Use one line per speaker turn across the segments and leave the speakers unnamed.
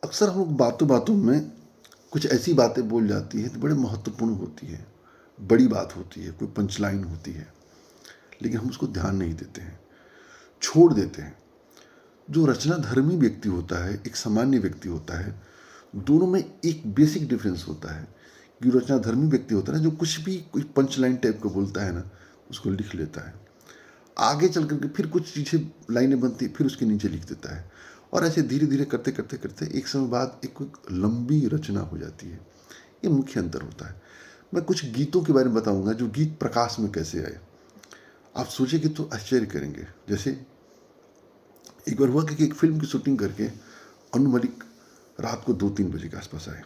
अक्सर हम लोग बातों बातों में कुछ ऐसी बातें बोल जाती है तो बड़े महत्वपूर्ण होती है, बड़ी बात होती है, कोई पंचलाइन होती है, लेकिन हम उसको ध्यान नहीं देते हैं, छोड़ देते हैं। जो रचनाधर्मी व्यक्ति होता है, एक सामान्य व्यक्ति होता है, दोनों में एक बेसिक डिफरेंस होता है कि रचनाधर्मी व्यक्ति होता है ना, जो कुछ भी कोई पंचलाइन टाइप का बोलता है ना, उसको लिख लेता है। आगे चल करके फिर कुछ चीज़ें लाइनें बनती फिर उसके नीचे लिख देता है, और ऐसे धीरे धीरे करते करते करते एक समय बाद एक लंबी रचना हो जाती है। ये मुख्य अंतर होता है। मैं कुछ गीतों के बारे में बताऊंगा जो गीत प्रकाश में कैसे आए। आप सोचेंगे तो आश्चर्य करेंगे। जैसे एक बार हुआ कि एक फिल्म की शूटिंग करके अनु मलिक रात को 2-3 बजे के आसपास आए।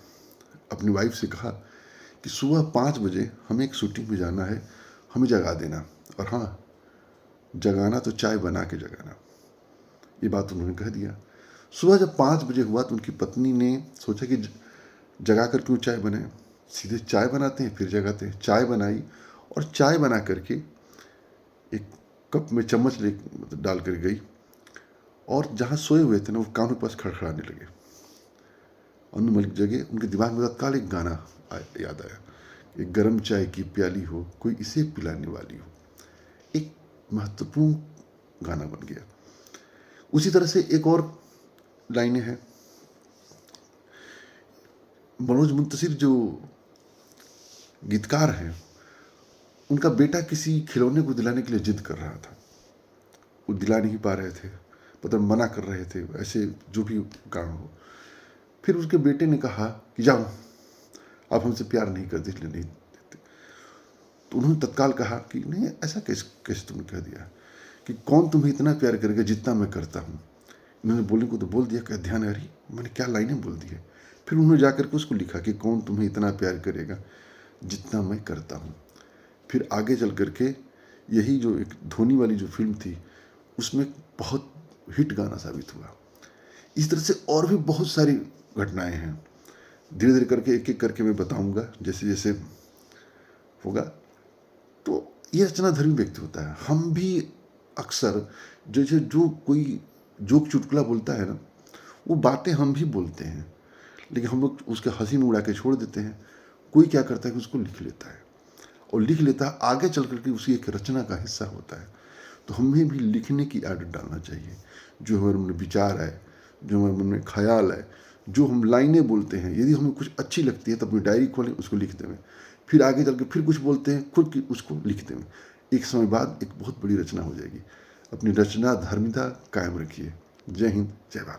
अपनी वाइफ से कहा कि सुबह 5 बजे हमें एक शूटिंग में जाना है, हमें जगा देना, और हाँ, जगाना तो चाय बना के जगाना। ये बात उन्होंने कह दिया। सुबह जब 5 बजे हुआ तो उनकी पत्नी ने सोचा कि जगा कर क्यों चाय बनाए, सीधे चाय बनाते हैं फिर जगाते हैं। चाय बनाई और चाय बना करके एक कप में चम्मच ले डाल कर गई, और जहाँ सोए हुए थे ना, वो कानों के पास खड़खड़ाने लगे। अनु मलिक जगे, उनके दिमाग में तत्काल एक गाना याद आया, एक गर्म चाय की प्याली हो, कोई इसे पिलाने वाली हो। एक महत्वपूर्ण गाना बन गया। उसी तरह से एक और लाइनें हैं। मनोज मुंतशिर जो गीतकार हैं, उनका बेटा किसी खिलौने को दिलाने के लिए जिद कर रहा था, वो दिला नहीं पा रहे थे, पता मना कर रहे थे, ऐसे जो भी कारण हो। फिर उसके बेटे ने कहा कि जाओ, आप हमसे प्यार नहीं करते इसलिए नहीं देते। तो उन्होंने तत्काल कहा कि नहीं, ऐसा कैसे कैसे तुमने कह दिया, कि कौन तुम्हें इतना प्यार करेगा जितना मैं करता हूँ। इन्होंने बोलने को तो बोल दिया, क्या ध्यान है, अरे मैंने क्या लाइनें बोल दी है। फिर उन्होंने जाकर के उसको लिखा कि कौन तुम्हें इतना प्यार करेगा जितना मैं करता हूँ। फिर आगे चल करके यही जो एक धोनी वाली जो फिल्म थी, उसमें बहुत हिट गाना साबित हुआ। इस तरह से और भी बहुत सारी घटनाएं हैं। धीरे धीरे करके एक एक करके मैं बताऊंगा जैसे जैसे होगा। तो ये रचनाधर्मी व्यक्ति होता है। हम भी अक्सर जैसे जो कोई जोक चुटकुला बोलता है ना, वो बातें हम भी बोलते हैं, लेकिन हम लोग उसके हंसी में उड़ा के छोड़ देते हैं। कोई क्या करता है कि उसको लिख लेता है, और लिख लेता है, आगे चल करके उसी एक रचना का हिस्सा होता है। तो हमें भी लिखने की आदत डालना चाहिए। जो हमारे मन में विचार आए, जो हमारे मन में ख्याल आए, जो हम लाइनें बोलते हैं, यदि हमें कुछ अच्छी लगती है तो अपनी डायरी खोलें, उसको लिख दें। फिर आगे चल के फिर कुछ बोलते हैं, खुद की उसको लिख दें। एक समय बाद एक बहुत बड़ी रचना हो जाएगी। अपनी रचना धर्मिता कायम रखिए। जय हिंद, जय भारत।